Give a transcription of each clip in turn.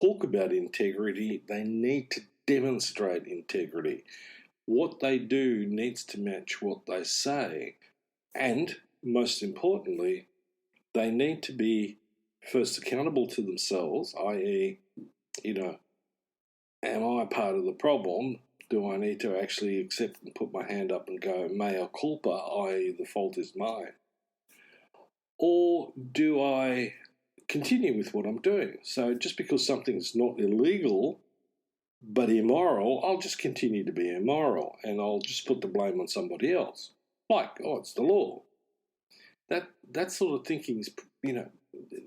talk about integrity, they need to demonstrate integrity. What they do needs to match what they say. And most importantly, they need to be first accountable to themselves, i.e., am I part of the problem? Do I need to actually accept and put my hand up and go, mea culpa, i.e., the fault is mine? Or do I continue with what I'm doing? So just because something's not illegal but immoral, I'll just continue to be immoral and I'll just put the blame on somebody else. Like, it's the law. That sort of thinking is,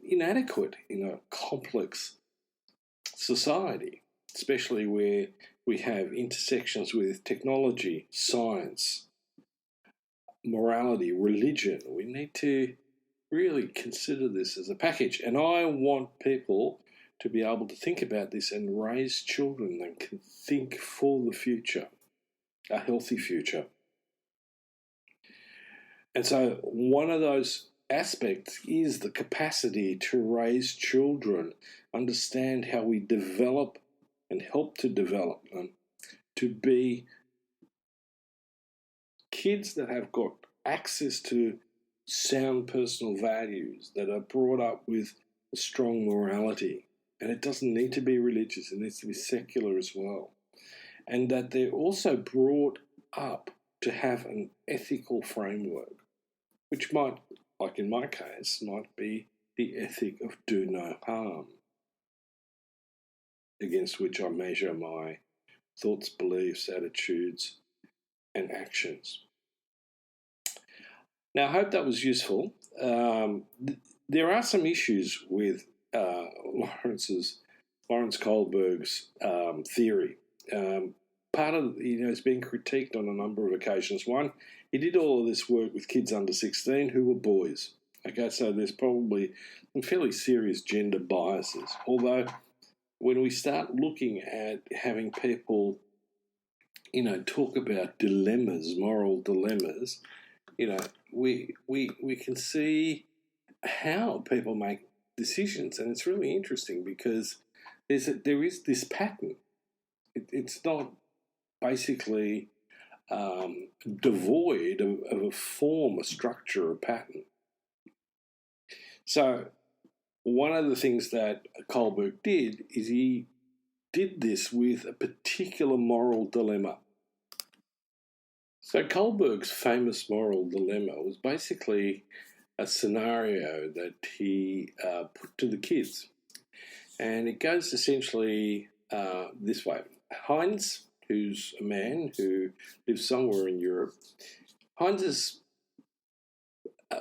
inadequate in a complex society, especially where we have intersections with technology, science, morality, religion. We need to really consider this as a package. And I want people to be able to think about this and raise children that can think for the future, a healthy future. And so one of those aspects is the capacity to raise children, understand how we develop and help to develop them to be kids that have got access to sound personal values, that are brought up with a strong morality. And it doesn't need to be religious, it needs to be secular as well. And that they're also brought up to have an ethical framework, which might, like in my case, might be the ethic of do no harm, against which I measure my thoughts, beliefs, attitudes, and actions. Now, I hope that was useful. There are some issues with Lawrence Kohlberg's theory. Part of it's been critiqued on a number of occasions. One, he did all of this work with kids under 16 who were boys. Okay, so there's probably some fairly serious gender biases. Although, when we start looking at having people, talk about dilemmas, moral dilemmas, we can see how people make decisions, and it's really interesting because there is this pattern. It's not basically devoid of a form, a structure, a pattern. So one of the things that Kohlberg did is he did this with a particular moral dilemma. So Kohlberg's famous moral dilemma was basically a scenario that he put to the kids. And it goes essentially this way. Heinz, who's a man who lives somewhere in Europe, Heinz's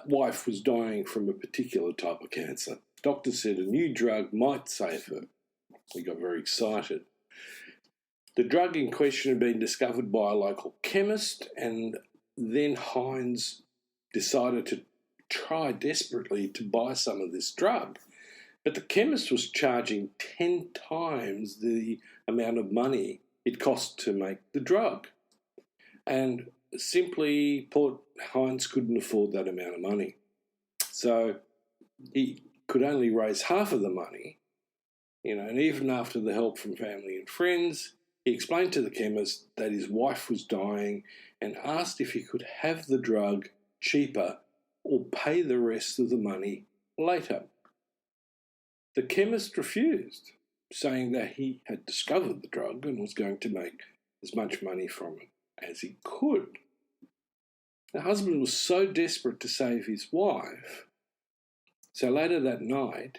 wife was dying from a particular type of cancer. Doctor said a new drug might save her. He got very excited. The drug in question had been discovered by a local chemist, and then Heinz decided to try desperately to buy some of this drug. But the chemist was charging 10 times the amount of money it cost to make the drug. And simply put, Heinz couldn't afford that amount of money. So he could only raise half of the money, and even after the help from family and friends, he explained to the chemist that his wife was dying and asked if he could have the drug cheaper or pay the rest of the money later. The chemist refused, saying that he had discovered the drug and was going to make as much money from it as he could. The husband was so desperate to save his wife, so later that night,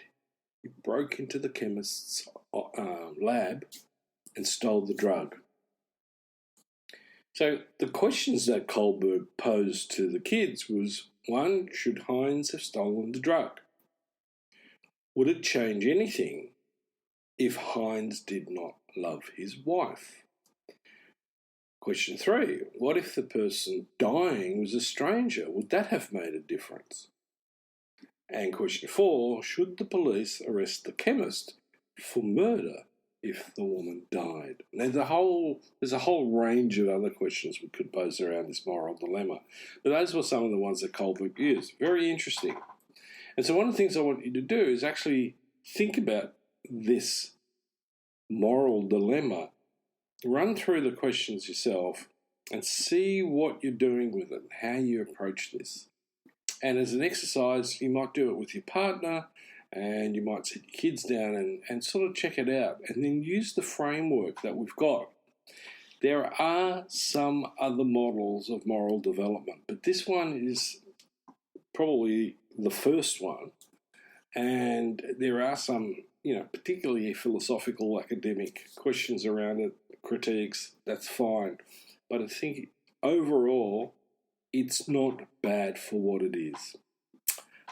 he broke into the chemist's lab and stole the drug. So the questions that Kohlberg posed to the kids was, one, should Heinz have stolen the drug? Would it change anything if Heinz did not love his wife? Question 3, what if the person dying was a stranger? Would that have made a difference? And question 4, should the police arrest the chemist for murder if the woman died? Now, there's a whole range of other questions we could pose around this moral dilemma, but those were some of the ones that Kohlberg used. Very interesting. And so one of the things I want you to do is actually think about this moral dilemma, run through the questions yourself and see what you're doing with it, how you approach this. And as an exercise, you might do it with your partner, and you might sit your kids down and sort of check it out, and then use the framework that we've got. There are some other models of moral development, but this one is probably the first one. And there are some, particularly philosophical, academic questions around it, critiques, that's fine. But I think overall, it's not bad for what it is.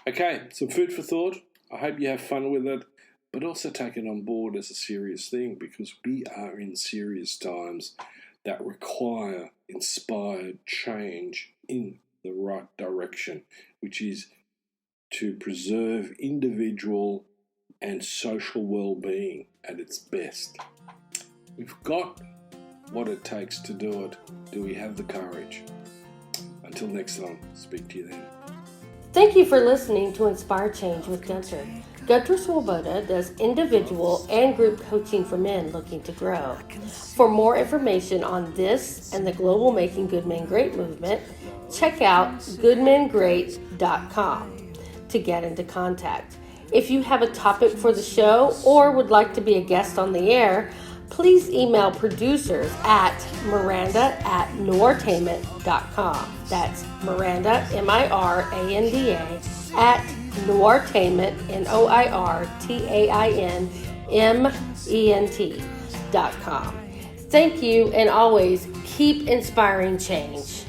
Okay, some food for thought. I hope you have fun with it, but also take it on board as a serious thing, because we are in serious times that require inspired change in the right direction, which is to preserve individual and social well-being at its best. We've got what it takes to do it. Do we have the courage? Until next time, speak to you then. Thank you for listening to Inspire Change with Gunter. Gunter Swoboda does individual and group coaching for men looking to grow. For more information on this and the global Making Good Men Great movement, check out goodmengreat.com to get into contact. If you have a topic for the show or would like to be a guest on the air, please email producers at miranda@noirtainment.com. That's Miranda, Miranda, at noirtainment, noirtainment.com. Thank you, and always keep inspiring change.